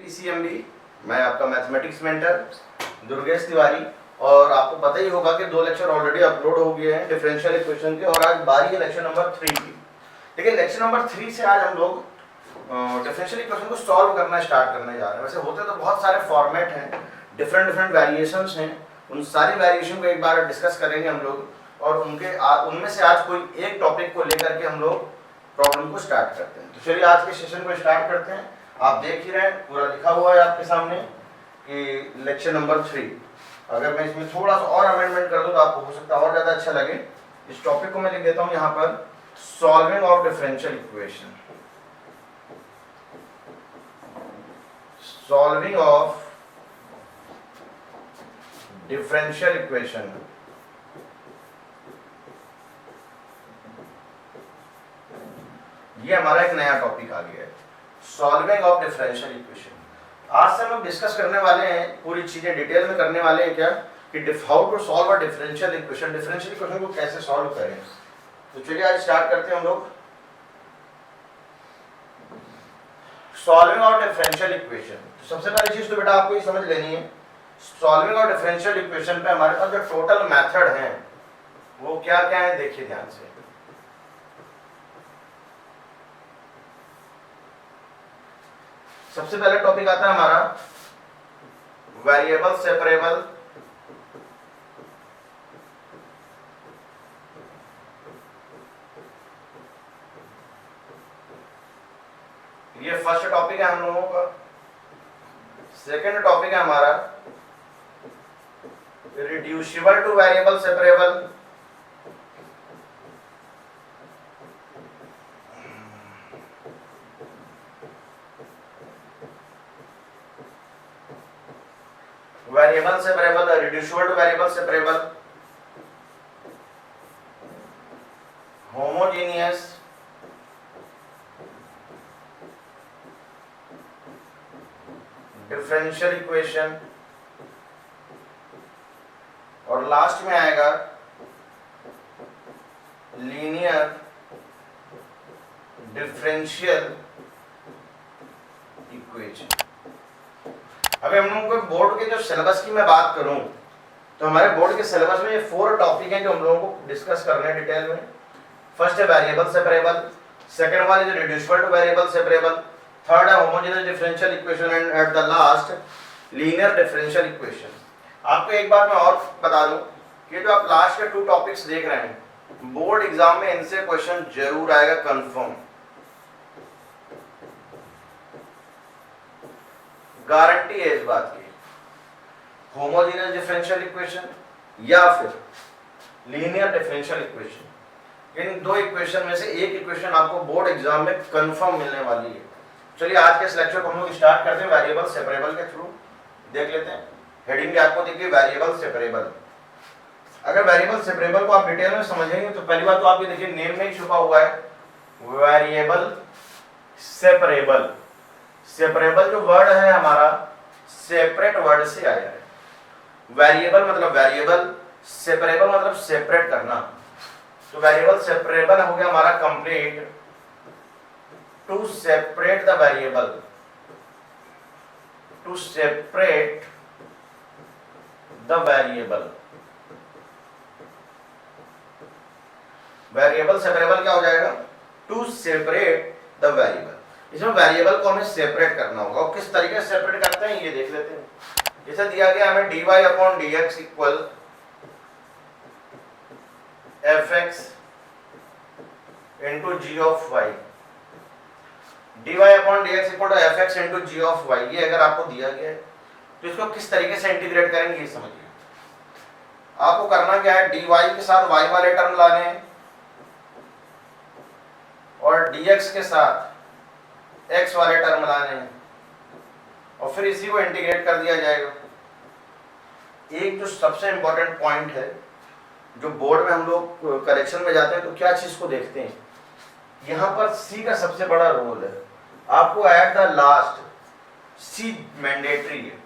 PCMB. मैं आपका mathematics mentor Durgesh Tiwari. और आपको पता ही होगा कि 2 लेक्चर ऑलरेडी अपलोड हो गए हैं डिफरेंशियल इक्वेशन के, और आज बारी है लेक्चर नंबर 3 की। लेकिन लेक्चर नंबर 3 से आज हम लोग डिफरेंशियल इक्वेशन को सॉल्व करना स्टार्ट करने जा रहे हैं। वैसे होते तो बहुत सारे फॉर्मेट हैं, डिफरेंट वेरिएशंस हैं, उन सारी वेरिएशन को एक बार डिस्कस करेंगे हम लोग, और उनमें से आज कोई एक टॉपिक को लेकर के हम लोग प्रॉब्लम को स्टार्ट करते हैं। तो चलिए आज के सेशन को स्टार्ट करते हैं। आप देख ही रहे हैं, पूरा लिखा हुआ है आपके सामने कि लेक्चर नंबर 3। अगर मैं इसमें थोड़ा सा और अमेंडमेंट कर दूं तो आपको हो सकता है और ज़्यादा अच्छा लगे। इस टॉपिक को मैं लिख देता हूं यहाँ पर, solving of differential equation. Solving of differential equation. ये हमारा एक नया टॉपिक आ गया है, सॉल्विंग ऑफ डिफरेंशियल इक्वेशन। आज से हम लोग डिस्कस करने वाले हैं, पूरी चीजें डिटेल में करने वाले हैं क्या कि how to solve a differential equation, differential equation को कैसे सॉल्व करें। तो चलिए आज स्टार्ट करते हैं हम लोग। सॉल्विंग ऑफ डिफरेंशियल इक्वेशन, सबसे पहली चीज तो बेटा आपको ये समझ लेनी है, सॉल्विंग ऑफ डिफरेंशियल इक्वेशन पे हमारे पास जो टोटल मेथड है वो क्या क्या है, देखिए ध्यान से। सबसे पहले टॉपिक आता है हमारा वेरिएबल सेपरेबल। ये फर्स्ट टॉपिक है हम लोगों का। सेकंड टॉपिक है हमारा reducible to variable separable. Variable separable, reducible to variable separable. Homogeneous differential equation, और लास्ट में आएगा लीनियर डिफरेंशियल इक्वेशन। अभी हम लोगों को बोर्ड के जो सिलेबस की मैं बात करूं तो हमारे बोर्ड के सिलेबस में ये 4 टॉपिक हैं जो हम लोगों को डिस्कस करने हैं डिटेल में। फर्स्ट है variable separable, second one is reducible to variable separable, third है homogeneous differential equation, and at the last linear differential equation. आपको एक बात मैं और बता दूं कि जो आप लास्ट के 2 टॉपिक्स देख रहे हैं, बोर्ड एग्जाम में इनसे क्वेश्चन जरूर आएगा कंफर्म, गारंटी है इस बात की। होमोजेनियस डिफरेंशियल इक्वेशन या फिर लीनियर डिफरेंशियल इक्वेशन, इन 2 इक्वेशन में से एक इक्वेशन आपको बोर्ड एग्जाम में कंफर्म मिलने वाली है। चलिए आज के इस लेक्चर को हम लोग स्टार्ट करते हैं वेरिएबल सेपरेबल के थ्रू। देख लेते हैं, हेडिंग भी आपको देखिए वेरिएबल सेपरेबल। अगर वेरिएबल सेपरेबल को आप डिटेल में समझेंगे तो पहली बात तो आप ये देखिए नेम में ही छुपा हुआ है वेरिएबल सेपरेबल। सेपरेबल जो वर्ड है हमारा सेपरेट वर्ड से आया है। वेरिएबल मतलब वेरिएबल, सेपरेबल मतलब सेपरेट करना। तो वेरिएबल सेपरेबल हो गया हमारा complete, to separate the variable, to separate the variable. Variable separable क्या हो जाएगा, टू सेपरेट द वेरिएबल। इसमें वेरिएबल को हमें सेपरेट करना होगा, और किस तरीके से सेपरेट करते हैं ये देख लेते हैं। जैसे दिया गया हमें dy upon dx equal fx into g of y, dy upon dx equal to fx into g of y. ये अगर आपको दिया गया है तो इसको किस तरीके से इंटीग्रेट करेंगे ये समझिए। आपको करना क्या है, dy के साथ y वाले टर्म लाने हैं और dx के साथ x वाले टर्म लाने हैं, और फिर इसी को इंटीग्रेट कर दिया जाएगा। एक जो सबसे इंपॉर्टेंट पॉइंट है, जो बोर्ड में हम लोग करेक्शन में जाते हैं तो क्या चीज को देखते हैं, यहाँ पर c का सबसे बड़ा रोल है। आपको eight the last c mandatory है,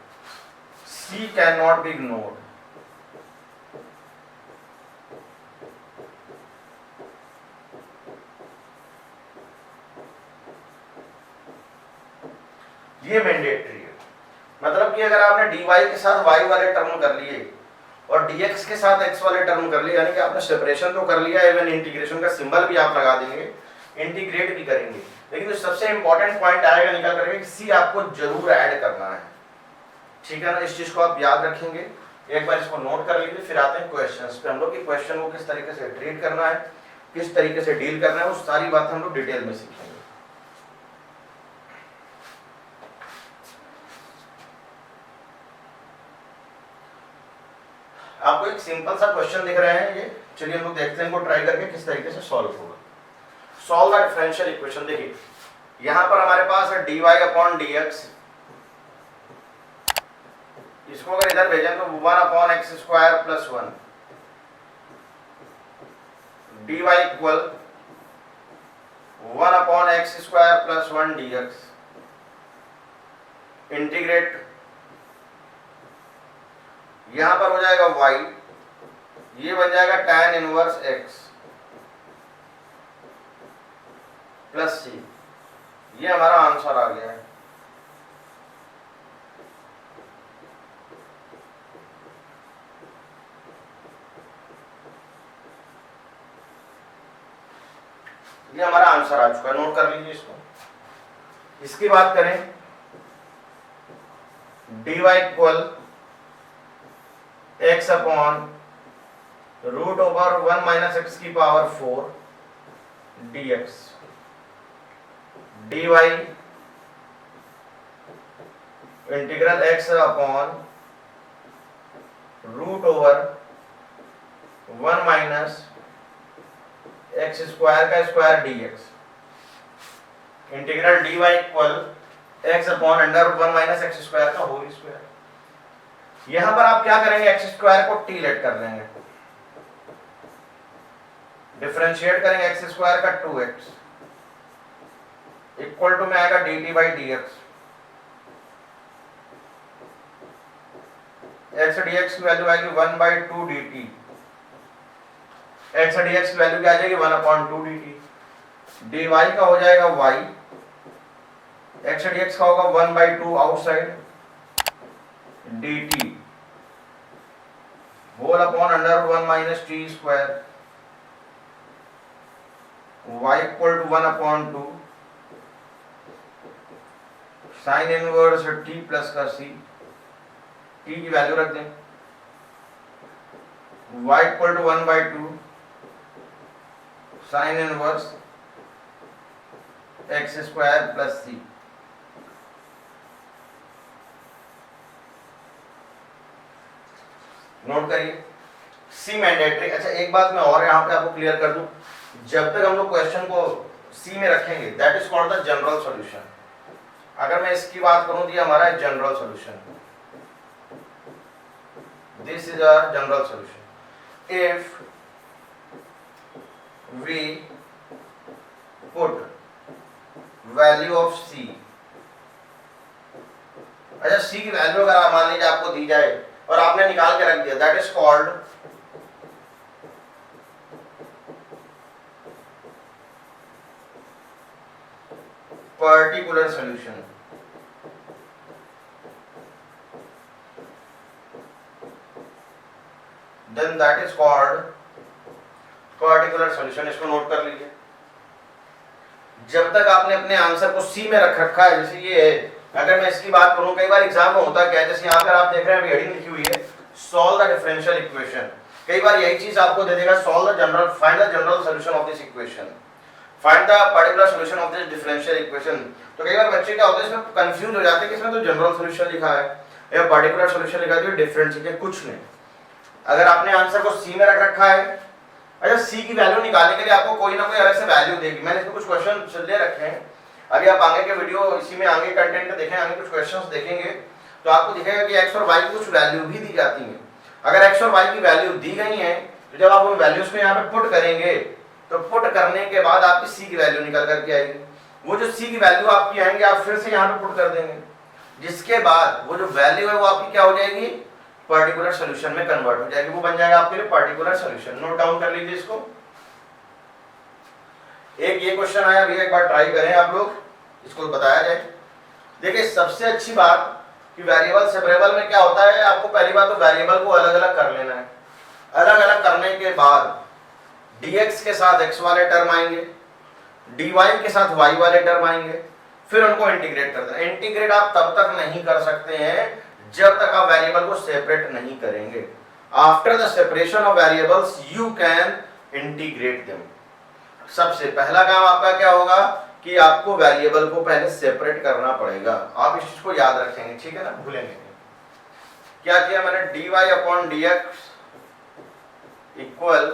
c can not be ignored. ये मैंडेटरी है। मतलब कि अगर आपने dy के साथ y वाले टर्म कर लिए और dx के साथ x वाले टर्म कर लिए, यानी कि आपने सेपरेशन तो कर लिया, इवन इंटीग्रेशन का सिंबल भी आप लगा देंगे, इंटीग्रेट भी करेंगे, लेकिन जो सबसे इंपॉर्टेंट पॉइंट आएगा निकल करके कि c आपको जरूर ऐड करना है। ठीक है ना, इस चीज को आप याद रखेंगे, एक बार इसको नोट कर लीजिए। फिर आते हैं क्वेश्चंस पे, हम लोग की क्वेश्चन को किस तरीके से ट्रीट करना है, किस तरीके से डील करना है, वो सारी बात हम लोग डिटेल में सीखेंगे। आपको एक सिंपल सा क्वेश्चन दिख रहे हैं ये, चलिए हम लोग देखते हैं इनको ट्राई करके किस तरीके से सॉल्व होगा। Solve the differential equation. देखिए यहां पर हमारे पास है dy अपॉन dx, इसको अगर इधर भेजें तो 1 upon x square plus 1, dy equal 1 upon x square plus 1 dx, integrate, यहां पर हो जाएगा y, ये बन जाएगा tan inverse x plus c, ये हमारा आंसर आ गया है। ये हमारा आंसर आ चुका है, नोट कर लीजिए इसको। इसकी बात करें, dy equal x upon root over 1 minus x की power 4 dx, dy integral x upon root over 1 minus x square का square dx, integral dy equal x upon under 1 minus x square का whole square. यहां पर आप क्या करेंगे, x square को t let कर लेंगे, डिफरेंशिएट करेंगे एक्स स्क्वायर का 2x इक्वल टू में आएगा dt by dx, x dx की वैल्यू आएगी 1 बाई 2 dt, x dx की वैल्यू क्या आ जाएगी 1 अपॉन 2 dt, dy का हो जाएगा y, x dx का होगा 1 by 2 outside dt whole upon under 1 minus t square, y equal to 1 upon 2 sine inverse t plus का c, t की वैल्यू रख दें, y equal to 1 by 2 sine inverse x square plus c। Note करिए, c mandatory. अच्छा एक बात मैं और यहाँ पे आपको क्लियर कर दूं, जब तक हम लोग क्वेश्चन को सी में रखेंगे that is called the general solution. अगर मैं इसकी बात करूं तो ये हमारा general solution, this is our general solution. If we put value of C, अच्छा सी की वैल्यू अगर मान लीजिए आपको दी जाए और आपने निकाल के रख दिया, that is called particular solution. Then that is called particular solution. इसको नोट कर लीजिए। जब तक आपने अपने आंसर को सी में रख रखा है, जैसे ये है, अगर मैं इसकी बात करूं, कई बार एग्जाम में होता क्या है, जैसे यहाँ पर आप देख रहे हैं हेडिंग लिखी हुई है सॉल्व द डिफरेंशियल इक्वेशन, कई बार यही चीज आपको दे देगा solve the general, find the general solution of this equation, find the particular solution of this differential equation. तो कई बार बच्चे क्या होते हैं इसमें कंफ्यूज हो जाते हैं कि इसमें तो जनरल सॉल्यूशन लिखा है या पर्टिकुलर सॉल्यूशन लिखा है, डिफरेंट चीजें कुछ नहीं। अगर आपने आंसर को सी में रख रखा है, अच्छा सी की वैल्यू निकालने के लिए आपको कोई ना कोई अलग से वैल्यू देगी। मैंने इसमें कुछ क्वेश्चन ले रखे हैं, अभी आप आगे के वीडियो इसी में आगे कंटेंट देखें, आगे कुछ क्वेश्चंस देखेंगे तो आपको दिखेगा कि x और y की कुछ वैल्यू भी दी जाती है। अगर x और y की वैल्यू दी गई है तो जब आप उन वैल्यूज को यहाँ पे पुट करेंगे तो पुट करने के बाद आपकी c की वैल्यू निकल करके आएगी। वो जो c की वैल्यू आपकी आएंगे आप फिर से यहाँ पे पुट कर देंगे, जिसके बाद वो जो वैल्यू है वो आपकी क्या हो जाएगी, पर्टिकुलर सॉल्यूशन में कन्वर्ट हो जाएगी, वो बन जाएगा आपके लिए पर्टिकुलर सॉल्यूशन। नोट डाउन कर लीजिए इसको। एक ये क्वेश्चन आया, अभी एक बार ट्राई करें आप लोग, इसको बताया जाए। देखिए सबसे अच्छी बात कि वेरिएबल सेपरेबल में क्या होता है, आपको पहली बात तो वेरिएबल को अलग अलग कर लेना है। अलग अलग करने के बाद dx के साथ x वाले टर्म आएंगे, dy के साथ y वाले टर्म आएंगे, फिर उनको इंटीग्रेट कर देना। इंटीग्रेट आप तब तक नहीं कर सकते हैं जब तक आप वेरिएबल को सेपरेट नहीं करेंगे। After the separation of variables you can integrate them. सबसे पहला काम आपका क्या होगा कि आपको वेरिएबल को पहले सेपरेट करना पड़ेगा। आप इस चीज को याद रखेंगे, ठीक है ना, भूलेंगे। क्या किया मैंने, dy upon dx equal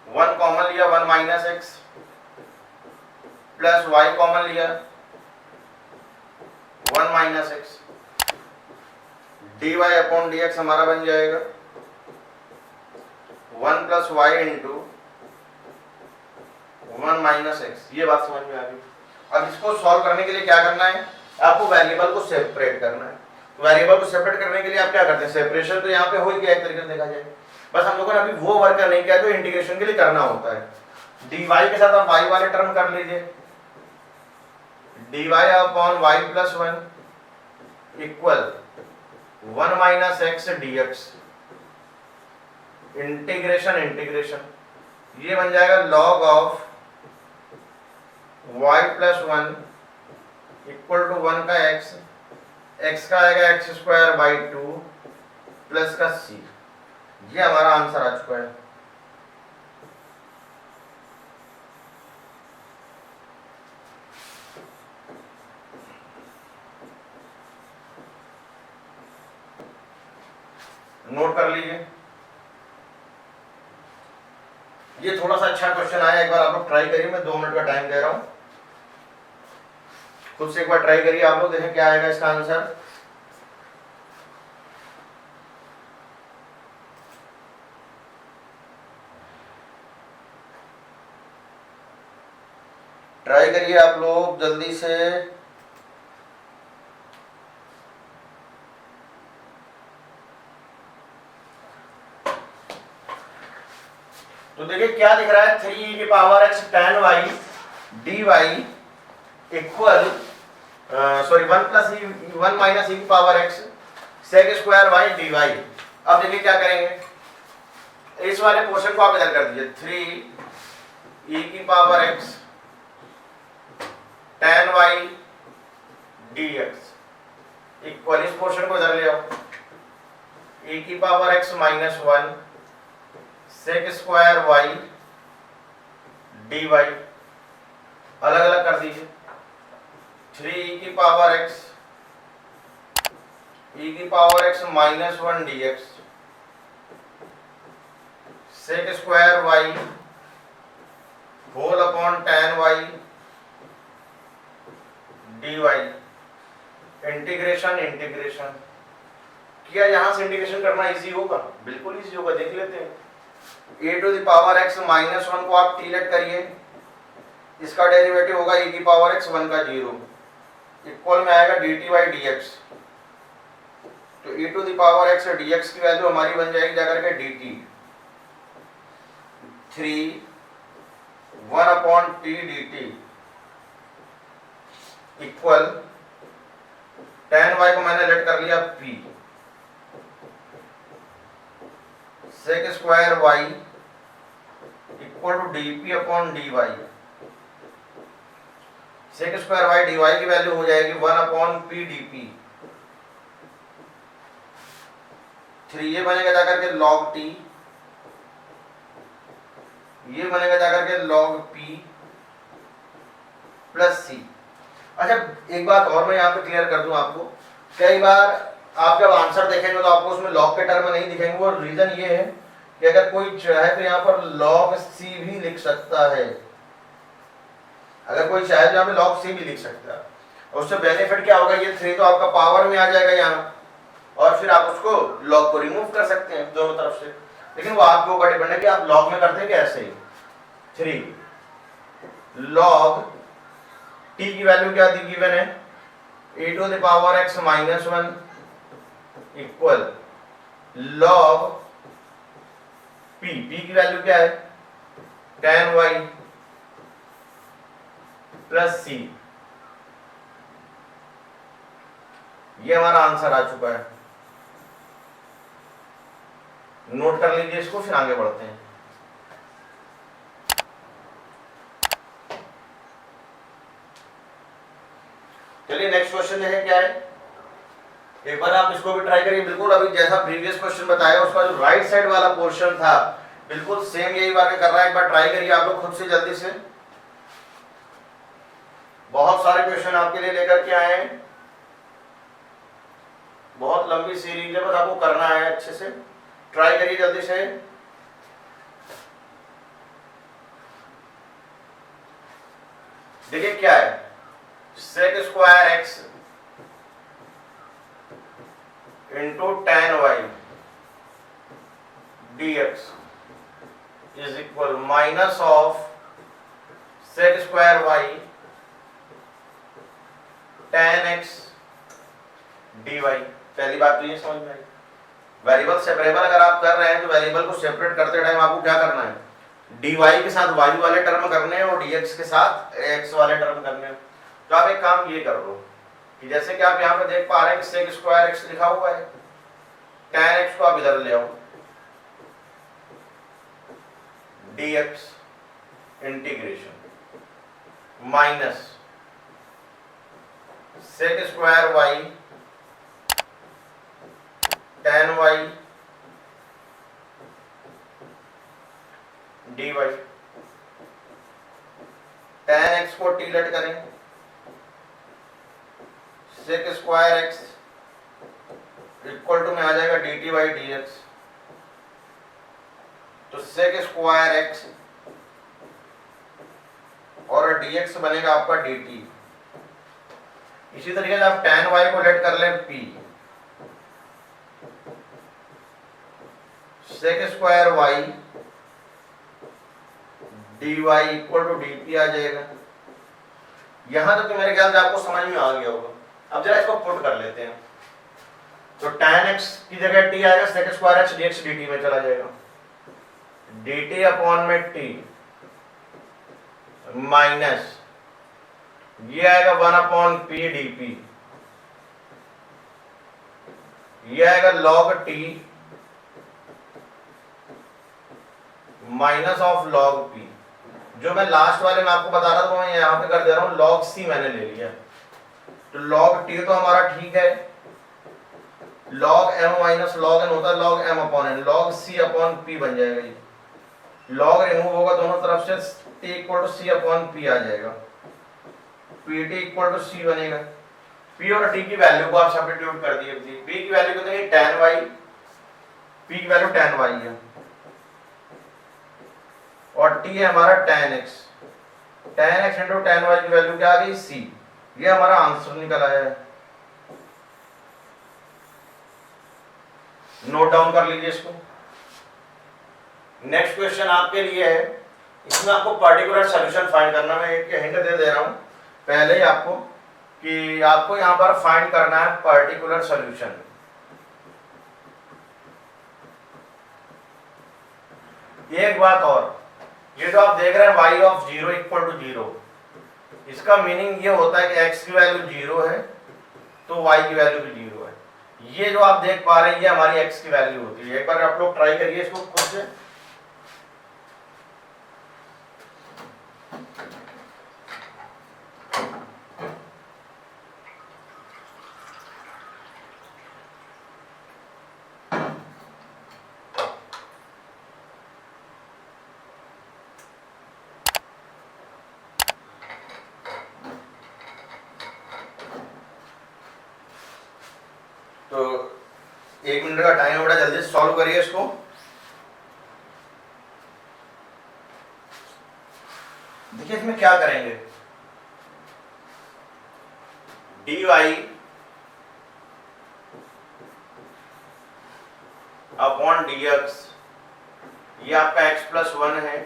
1 common लिया 1 minus x plus y common लिया 1 minus x, dy upon dx हमारा बन जाएगा 1 plus y into 1 minus x. ये बात समझ में आ गई। अब इसको सॉल्व करने के लिए क्या करना है, आपको वेरिएबल को सेपरेट करना है। वेरिएबल को सेपरेट करने के लिए आप क्या करते हैं, सेपरेशन तो यहाँ पे हो ही गया एक तरीके से देखा जाए, बस हम लोगों ने अभी वो वर्क नहीं किया जो इंटीग्रेशन के लिए करना होता है। dy के साथ आप y वाले टर्म कर लीजिए, dy upon y plus 1 equal 1 minus x dx integration integration ये बन जाएगा log of y plus 1 equal to 1 का x का आएगा एक्स स्क्वायर बाई 2 प्लस का c। ये हमारा आंसर आ चुका है। नोट कर लीजिए, ये थोड़ा सा अच्छा क्वेश्चन आया, एक बार आप लोग ट्राई करिए। मैं 2 मिनट का टाइम दे रहा हूं, खुद से एक बार ट्राई करिए आप लोग, देखें क्या आएगा इसका आंसर। ट्राई करिए आप लोग जल्दी से। तो देखिए क्या दिख रहा है, 3 की power x tan y dy equal sorry 1 plus 1 minus e की power x sec square y dy। अब देखिए क्या करेंगे, इस वाले पोर्शन को आप इधर कर दीजिए, 3 e की power x tan y dx equal, इस पोर्शन को इधर ले आओ, e की power x minus 1 sec square y dy अलग अलग कर दीजिए, 3 की पावर x e की power x minus 1 dx sec square y whole upon tan y dy integration integration किया। यहां से इंटीग्रेशन करना इजी होगा, बिल्कुल इजी होगा, देख लेते हैं। a to the power x minus 1 को आप t लेट करिए, इसका डेरिवेटिव होगा e की पावर x 1 का 0 इक्वल में आएगा dt बाई dx। तो e to the power x dx की वैल्यू हमारी बन जाएगी जाकर के dt 3 1 upon t dt equal tan y को मैंने लेट कर लिया p sec square y equal to dp upon dy। Sec square y dy की वैल्यू हो जाएगी 1 अपॉन p dp। 3 ये बनेगा जाकर के log t, ये बनेगा जाकर के log p प्लस c। अच्छा एक बात और मैं यहाँ पे क्लियर कर दूं आपको, कई बार आप जब आंसर देखेंगे तो आपको उसमें लॉग के टर्म नहीं दिखेंगे। वो रीजन ये है कि अगर कोई चाहे तो यहाँ पर log c भी लिख सकता है, अगर कोई चाहे तो यहाँ पे log c भी लिख सकता है। और उससे बेनिफिट क्या होगा, ये 3 तो आपका पावर में आ जाएगा यहाँ, और फिर आप उसको log को रिमूव कर सकते हैं दोनों तरफ से। लेकिन वो आपके ऊपर डिपेंड है कि आप log में करते हैं कि ऐसे ही। 3 log t की वैल्यू क्या दी गिवन है, a to the power x minus 1 equal log p की वैल्यू क्या है tan y प्लस c। ये हमारा आंसर आ चुका है, नोट कर लीजिए इसको, फिर आगे बढ़ते हैं। चलिए नेक्स्ट क्वेश्चन है, क्या है, एक बार आप इसको भी ट्राई करिए। बिल्कुल अभी जैसा प्रीवियस क्वेश्चन बताया उसका जो राइट साइड वाला पोर्शन था बिल्कुल सेम यही बात कर रहा है। एक बार ट्राई करिए आप लोग खुद से जल्दी से। बहुत सारे क्वेश्चन आपके लिए लेकर के आए हैं, बहुत लंबी सीरीज है, बस आपको करना है अच्छे से। ट्राई करिए जल्दी से। देखिए क्या है, sec square x into tan y d x is equal minus of sec square y tan x d y. पहली बात तो ये समझ में आई, वेरिएबल सेपरेबल अगर आप कर रहे हैं तो वेरिएबल को सेपरेट करते टाइम आपको क्या करना है, dy के साथ y वाले टर्म करने हैं और dx के साथ x वाले टर्म करने हैं। तो आप एक काम ये कर लो कि जैसे कि आप यहाँ पे देख पा रहे हैं कि सेक स्क्वायर x लिखा हुआ है, tan x को आप इधर ले आओ, dx integration minus sec square y tan y dy, tan x को t लेट करें, sec square x equal to में आ जाएगा dt बाई dx। तो सेक स्क्वायर x और dx बनेगा आपका dt। इसी तरीके से आप tan y को लेट कर लें p, sec square y dy equal to dt आ जाएगा। यहां तक तो मेरे ख्याल से आपको समझ में आ गया होगा। अब जरा इसको पुट कर लेते हैं, तो tan x की जगह t आएगा, sec square x dx dt में चला जाएगा, dt अपॉन में t माइनस ये आएगा 1 अपॉन p dp, ये आएगा log t minus of log p। जो मैं लास्ट वाले में आपको बता रहा था वो मैं यहाँ पे कर दे रहा हूँ, log c मैंने ले लिया। तो log t तो हमारा ठीक है, log m minus log n होता है log m upon n, log c upon p बन जाएगा। ये log रिमूव होगा दोनों तरफ से, t equal to c upon p आ जाएगा, pt इक्वल टू c बनेगा। p और t की वैल्यू को आप सब्स्टिट्यूट कर दिए, p की वैल्यू कितनी है tan y, p की वैल्यू tan y है और t है हमारा tan x, tan x into tan y की वैल्यू क्या आ गई c। ये हमारा आंसर निकल आया है, नोट डाउन कर लीजिए इसको। नेक्स्ट क्वेश्चन आपके लिए है, इसमें आपको पर्टिकुलर सॉल्यूशन फाइंड करना। मैं एक हिंट दे रहा हूं पहले ही आपको कि आपको यहां पर फाइंड करना है पर्टिकुलर सॉल्यूशन। एक बात और, ये जो आप देख रहे हैं y ऑफ 0 इक्वल टू 0, इसका मीनिंग ये होता है कि x की वैल्यू 0 है तो y की वैल्यू भी 0 है। ये जो आप देख पा रहे हैं ये हमारी x की वैल्यू होती है। एक बार आप लोग ट्राई करिए इसको खुद से। तो 1 मिनट का टाइम है, बड़ा जल्दी से सॉल्व करिए इसको। देखिए इसमें क्या करेंगे, dy अपॉन dx, ये आपका x प्लस 1 है,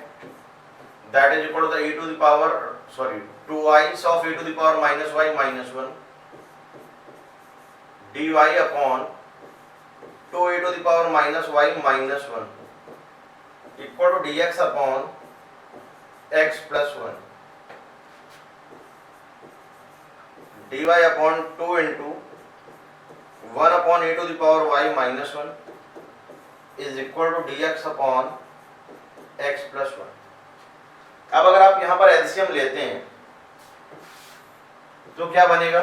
that is equal to the e to the power 2i of e to the power minus y minus 1 dy upon 2e to the power minus y minus 1 equal to dx upon x plus 1 dy upon 2 into 1 upon e to the power y minus 1 is equal to d x upon x plus 1। अब अगर आप यहाँ पर LCM लेते हैं तो क्या बनेगा,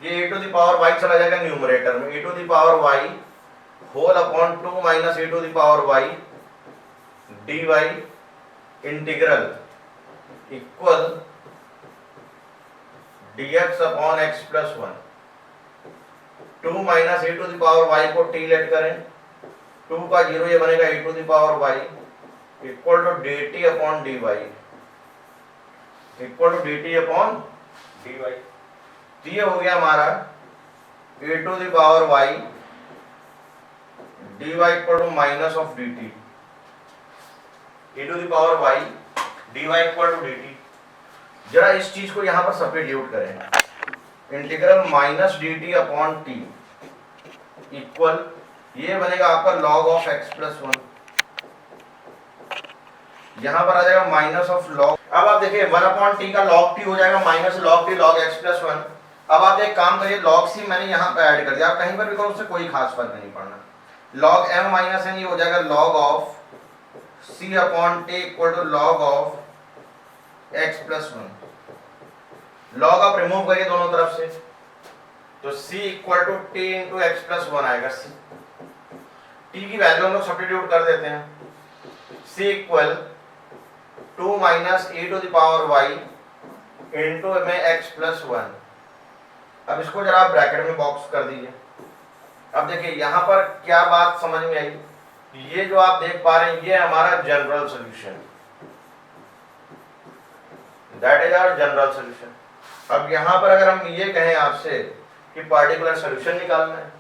ये a to the power y चला जाएगा न्यूमरेटर में, a to the power y whole upon 2 minus A to the power y d y integral equal d x upon x plus 1। 2 minus A to the power y को t let करें, 2 का 0 ये बनेगा a to the power y equal to d t upon d y equal to d t upon d y. तो ये हो गया हमारा a to the power y d y equal to minus of d t, a to the power y d y equal to d t. जरा इस चीज को यहां पर सब्स्टिट्यूट करें, integral minus d t upon T equal ये बनेगा आपका लॉग ऑफ एक्स प्लस 1, यहां पर आ जाएगा माइनस ऑफ लॉग। अब आप देखिए 1 अपॉन टी का लॉग टी हो जाएगा minus log T log x plus 1। अब आप एक काम करिए, लॉग सी मैंने यहाँ पे ऐड कर दिया, आप कहीं पर भी करो उससे कोई खास फर्क नहीं पड़ना। लॉग एम माइनस एन ये हो जाएगा log of C upon T equal to log of X plus 1। Log आप रिमूव करिए दोनों तरफ से, तो C equal to T into X plus 1 आएगा। सी टी की वैल्यू हम लोग सब्स्टिट्यूट कर देते हैं, c equal 2 minus A to the power y into में एक्स प्लस 1। अब इसको जरा आप ब्रैकेट में बॉक्स कर दीजिए। अब देखिए यहाँ पर क्या बात समझ में आई, ये जो आप देख पा रहे हैं ये हमारा general solution, that is our general solution. अब यहाँ पर अगर हम ये कहें आपसे कि पार्टिकुलर सॉल्यूशन निकालना है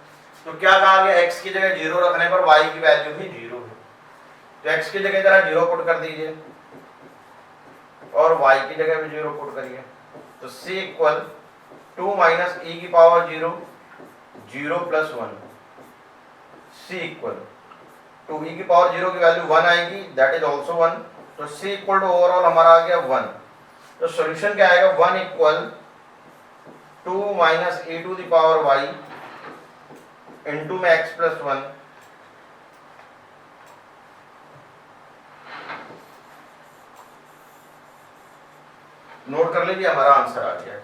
तो क्या कहा गया, x की जगह 0 रखने पर y की वैल्यू भी 0 है, तो x की जगह जरा 0 पुट कर दीजिए और y की जगह भी 0 पुट करिए, तो c इक्वल 2 माइनस e की power 0 0 plus 1 c equal 2e की पावर 0 की वैल्यू 1 आएगी, दैट इज ऑल्सो 1, तो c इक्वल टू ओवरऑल हमारा आ गया 1। तो सॉल्यूशन क्या आएगा, 1 equal 2 minus A to the power y into में एक्स प्लस 1 नोट कर लीजिए, हमारा आंसर आ गया।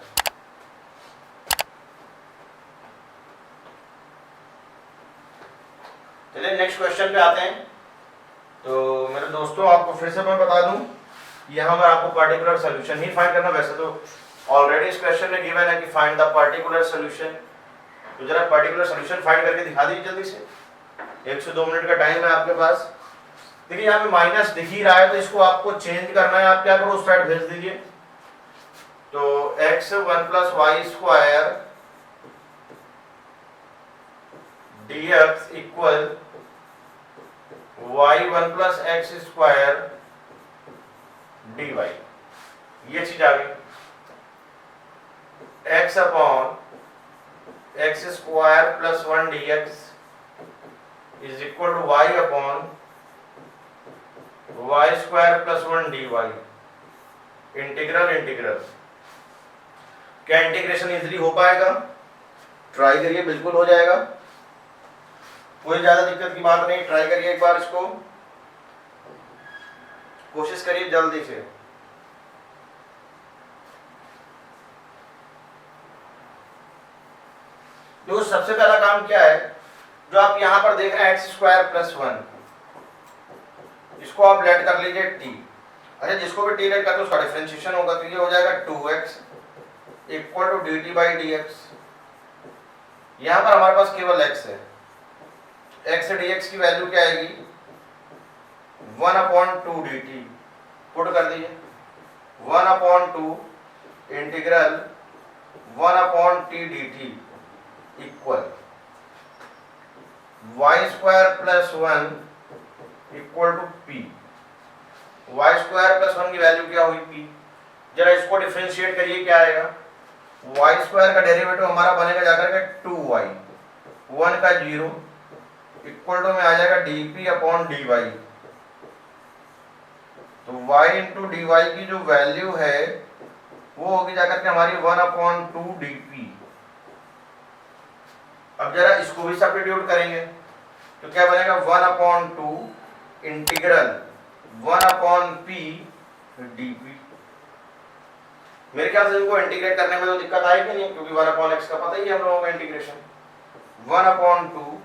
चलिए नेक्स्ट क्वेश्चन पे आते हैं। तो मेरे दोस्तों आपको फिर से मैं बता दूं, यहाँ पर आपको पर्टिकुलर सॉल्यूशन ही फाइंड करना, वैसे तो ऑलरेडी इस क्वेश्चन में गिवन है कि फाइंड द पर्टिकुलर सॉल्यूशन, तो जरा पर्टिकुलर सॉल्यूशन फाइंड करके दिखा दीजिए जल्दी से, 1 से 2 मिनट का टाइम है आपके पास। देखिए यहाँ पे माइनस दिख ही रहा है तो इसको आपको चेंज करना है, आप क्या करो उस साइड भेज दीजिए, तो x 1 plus y square dx equal y 1 plus x square dy, ये चीज आ गई। x upon x square plus 1 dx is equal to y upon y square plus 1 dy, integral integral. क्या इंटीग्रेशन इजीली हो पाएगा, ट्राई करिए, बिल्कुल हो जाएगा, कोई ज्यादा दिक्कत की बात नहीं, ट्राई करिए एक बार इसको, कोशिश करिए जल्दी से। तो सबसे पहला काम क्या है, जो आप यहां पर देख रहे हैं एक्स स्क्वायर प्लस 1, इसको आप लेट कर लीजिए t। अच्छा जिसको भी t लेट करते हैं उसका डिफरेंशिएशन होगा, तो ये हो जाएगा 2x equal to dt by dx। यहां पर हमारे पास केवल x है, x से dx की वैल्यू क्या आएगी, 1 अपॉन 2 dt, पुट कर दीजिए 1 upon 2 integral 1 upon t dt equal y square plus 1 equal to p। y square plus 1 की वैल्यू क्या हुई p, जरा इसको डिफरेंशिएट करिए, क्या आएगा, y स्क्वायर का डेरिवेटिव हमारा बनेगा जाकर के 2y, 1 का 0 इक्वल टू में आ जाएगा dp अपॉन dy, तो y इंटू dy की जो वैल्यू है वो होगी जाकर के हमारी 1 अपॉन 2 dp अब जरा इसको भी सब्स्टिट्यूट करेंगे तो क्या बनेगा 1/2 इंटीग्रल 1/p dp। मेरे ख्याल से इनको इंटीग्रेट करने में तो दिक्कत आएगी नहीं, क्योंकि 1/x का पता ही है हम लोगों का integration. 1/2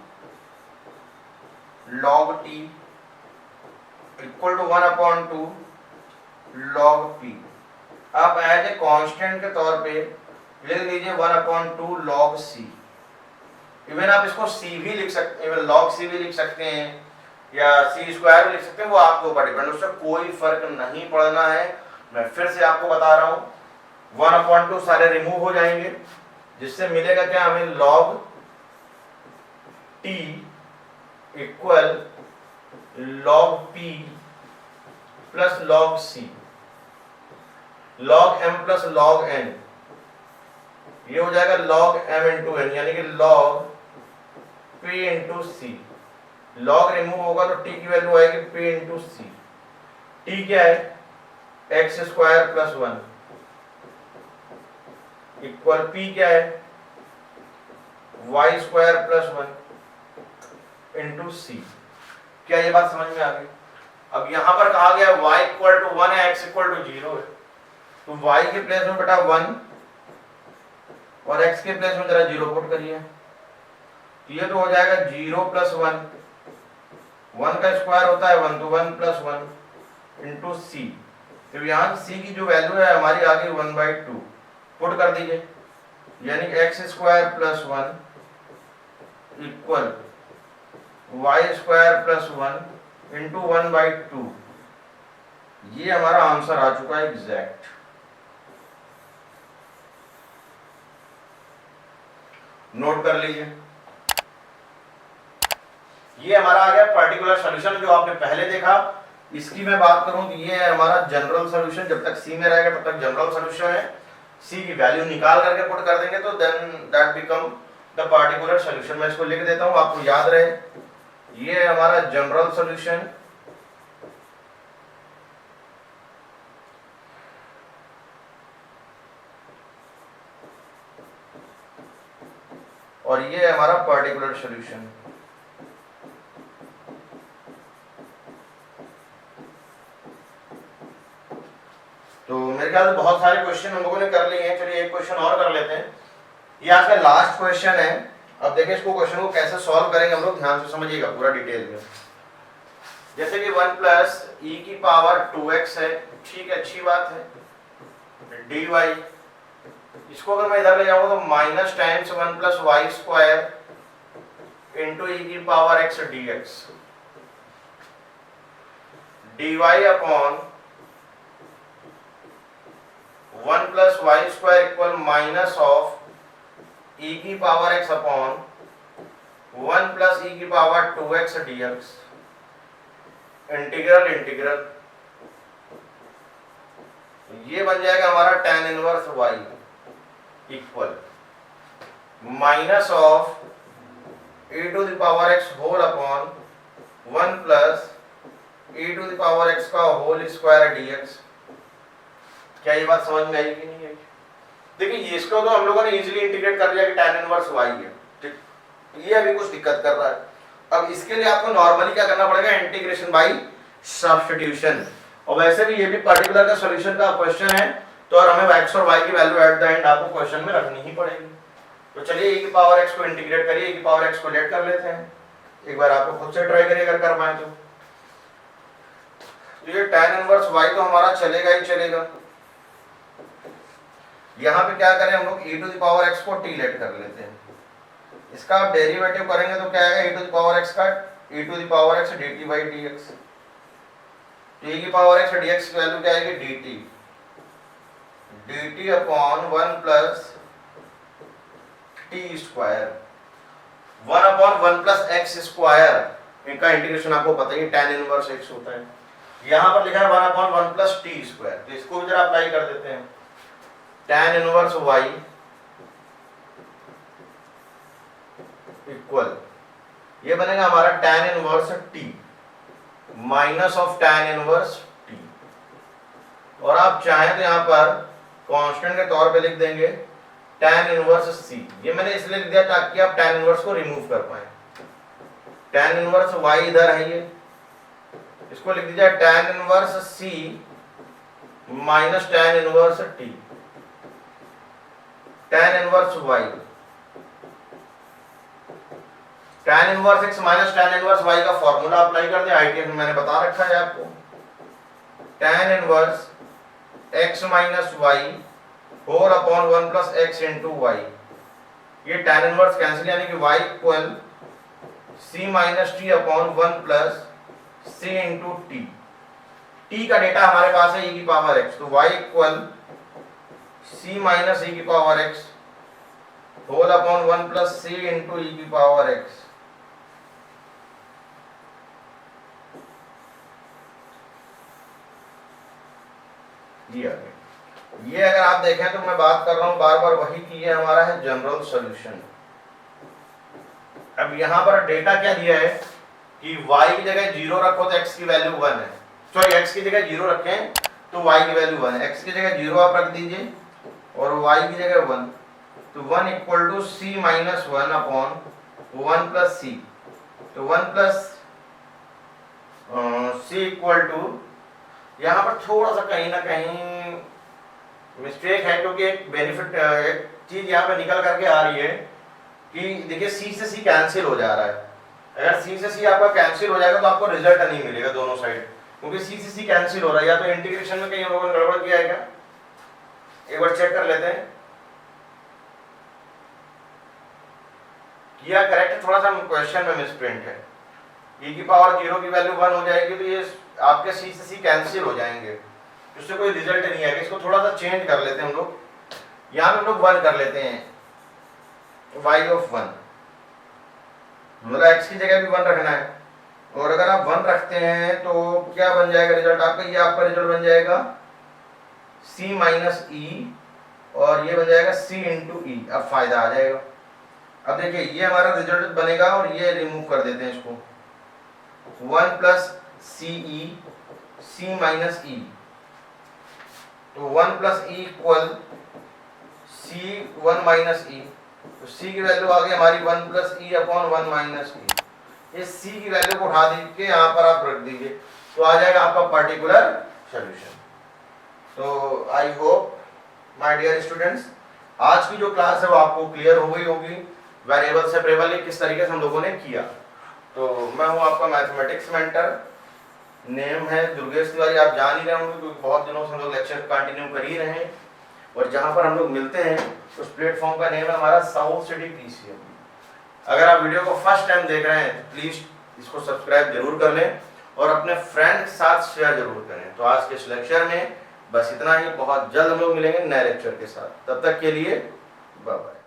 log t equal to 1/2 log p। आप एज ए कांस्टेंट के तौर पे लिख लीजिए 1/2 log c। इवन आप इसको c भी लिख सकते हैं, इवन log c भी लिख सकते हैं या c स्क्वायर भी लिख सकते हैं, वो आपके ऊपर डिपेंड, उससे कोई फर्क नहीं पड़ना है। मैं फिर से आपको बता रहा हूँ 1/2 सारे रिमूव हो जाएंगे, जिससे मिलेगा क्या हमें log t equal log p plus log c, log m plus log n, ये हो जाएगा log m इंटू n, यानी कि log p into c। log remove होगा तो t की वैल्यू आएगी p इंटू c। t क्या है x square plus 1 equal p क्या है y square plus 1 into c। क्या ये बात समझ में आ गई? अब यहां पर कहा गया y इक्वल टू 1 है, x इक्वल टू 0 है, तो y के प्लेस में बेटा 1 और x के प्लेस में जरा 0 पुट करिए, ये तो हो जाएगा 0 प्लस 1, 1 का स्क्वायर होता है 1, तो 1 प्लस 1 इंटू c। तो यहाँ c की जो वैल्यू है हमारी आ गई 1/2, पुट कर दीजिए, यानी x square plus 1 equal y square plus 1 into 1/2। ये हमारा आंसर आ चुका है एग्जैक्ट। नोट कर लीजिए, ये हमारा आ गया पर्टिकुलर सॉल्यूशन जो आपने पहले देखा। इसकी मैं बात करूं तो ये है हमारा जनरल सॉल्यूशन, जब तक सी में रहेगा तब तक जनरल सॉल्यूशन है। सी की वैल्यू निकाल करके पुट कर देंगे तो then that become the particular solution. मैं इसको लिख देता हूं आपको याद रहे, ये है हमारा जनरल सॉल्यूशन, और ये है हमारा पर्टिकुलर सॉल्यूशन। तो मेरे ख्याल से बहुत सारे क्वेश्चन हम लोगों ने कर लिए हैं। चलिए एक क्वेश्चन और कर लेते हैं, ये आज का लास्ट क्वेश्चन है। अब देखिए इसको क्वेश्चन को कैसे सॉल्व करेंगे हम लोग, ध्यान से समझिएगा पूरा डिटेल में। जैसे कि 1 प्लस e की पावर 2x है, ठीक है, अच्छी बात है, dy, इसको अगर मैं इधर ले जाऊंगा तो minus times 1 plus y square into e की power x dx, dy upon 1 plus y square equal minus of e की power x upon 1 plus e की power 2x dx, integral integral, ये बन जाएगा हमारा tan इनवर्स y इक्वल minus of e to the power x whole upon 1 plus e to the power x का whole square dx। क्या ये बात समझ में आई कि नहीं आई? देखिए इसको तो हम लोगों ने इजीली इंटीग्रेट कर लिया कि tan इनवर्स y है, ठीक, ये अभी कुछ दिक्कत कर रहा है। अब इसके लिए आपको नॉर्मली क्या करना पड़ेगा, इंटीग्रेशन बाय सब्स्टिट्यूशन। और वैसे भी ये भी पर्टिकुलर का सॉल्यूशन का क्वेश्चन है, तो और हमें x और y की वैल्यू एट द एंड आपको क्वेश्चन में रखनी ही पड़ेगी। तो चलिए e की पावर x को इंटीग्रेट करिए, e की पावर x को लेट कर लेते हैं, एक बार आपको खुद से ट्राई करिए अगर कर पाए तो। ये tan इनवर्स y तो हमारा चलेगा ही चलेगा। यहाँ पे क्या करें हम लोग, e to the power x को t लेट कर लेते हैं, इसका आप डेरिवेटिव करेंगे तो क्या आएगा, e to the power x का e to the power x dt by dx, e की पावर x dx की वैल्यू क्या आएगी dt, dt upon 1 plus t square, 1 upon 1 plus x square, इनका इंटीग्रेशन आपको पता ही tan इनवर्स x होता है। यहाँ पर लिखा है 1 अपॉन 1 प्लस t स्क्वायर, तो इसको भी जरा अप्लाई कर देते हैं, tan इनवर्स y इक्वल, ये बनेगा हमारा tan inverse t minus of tan inverse t, और आप चाहें तो यहाँ पर कांस्टेंट के तौर पे लिख देंगे tan इनवर्स c, ये मैंने इसलिए लिख दिया ताकि आप tan इनवर्स को रिमूव कर पाए। tan इनवर्स y इधर है, ये इसको लिख दीजिए tan inverse c minus tan inverse t, tan inverse y, tan inverse x minus tan inverse y का फॉर्मूला अप्लाई कर दें, आईटीएफ में मैंने बता रखा है आपको। tan inverse x minus y whole upon 1 plus x into y, ये tan इनवर्स कैंसिल यानी कि y equal c minus t upon 1 plus c into t। t का डेटा हमारे पास है e की पावर x, तो y equal c minus e की power x whole upon 1 plus c into e की पावर x। ये अगर आप देखें तो मैं बात कर रहा हूं बार बार वही कि ये हमारा है जनरल सॉल्यूशन। अब यहां पर डेटा क्या दिया है कि y की जगह 0 रखो तो x की वैल्यू 1 है, सॉरी x की जगह 0 रखें तो y की वैल्यू 1 है, x की जगह 0 आप रख दीजिए और y की जगह 1, तो 1 equal to c minus 1 upon 1 plus c, तो 1 प्लस c इक्वल टू, यहाँ पर थोड़ा सा कहीं ना कहीं मिस्टेक है क्योंकि एक बेनिफिट एक चीज यहाँ पे निकल करके आ रही है कि देखिए c से c कैंसिल हो जा रहा है। अगर c से c आपका कैंसिल हो जाएगा तो आपको रिजल्ट नहीं मिलेगा दोनों साइड, क्योंकि c से c कैंसिल हो रहा है। या तो इंटीग्रेशन में कहीं लोगों ने गड़बड़ किया है क्या, एक बार चेक कर लेते हैं। किया करेक्ट, थोड़ा सा क्वेश्चन में मिसप्रिंट है। e की पावर 0 की वैल्यू 1 हो जाएगी तो ये आपके c से c कैंसिल हो जाएंगे, उससे कोई रिजल्ट नहीं आएगा। इसको थोड़ा सा चेंज कर लेते हैं हम लोग, यहाँ पे हम लोग 1 कर लेते हैं, y ऑफ 1, मतलब x की जगह भी 1 रखना है। और अगर आप 1 रखते हैं तो क्या बन जाएगा रिजल्ट आपका, ये आपका रिजल्ट बन जाएगा c माइनस e और ये बन जाएगा c इंटू ई। अब फायदा आ जाएगा। अब देखिए ये हमारा रिजल्ट बनेगा और ये रिमूव कर देते हैं इसको, 1 plus CE c minus e, तो 1 plus e equal c 1 minus e, तो c की वैल्यू आ गई हमारी 1 plus e upon 1 minus e। इस c की वैल्यू को उठा दीजिए, यहाँ पर आप रख दीजिए, तो आ जाएगा आपका पर्टिकुलर सॉल्यूशन। तो I hope my dear students आज की जो क्लास है वो आपको क्लियर हो गई होगी, वेरिएबल सेपरेबल किस तरीके से हम लोगों ने किया। तो मैं हूँ आपका मैथमेटिक्स मेंटर, नेम है दुर्गेश तिवारी। आप जान ही रहे होंगे क्योंकि बहुत दिनों से हम लोग लेक्चर कंटिन्यू कर ही रहे हैं, और जहाँ पर हम लोग मिलते हैं उस प्लेटफॉर्म का नेम है हमारा साउथ सिटी पीसीएम। अगर आप वीडियो को फर्स्ट टाइम देख रहे हैं प्लीज इसको सब्सक्राइब जरूर कर लें और अपने फ्रेंड के साथ शेयर जरूर करें। तो आज के इस लेक्चर में बस इतना ही, बहुत जल्द हम लोग मिलेंगे नए लेक्चर के साथ, तब तक के लिए बाय बाय।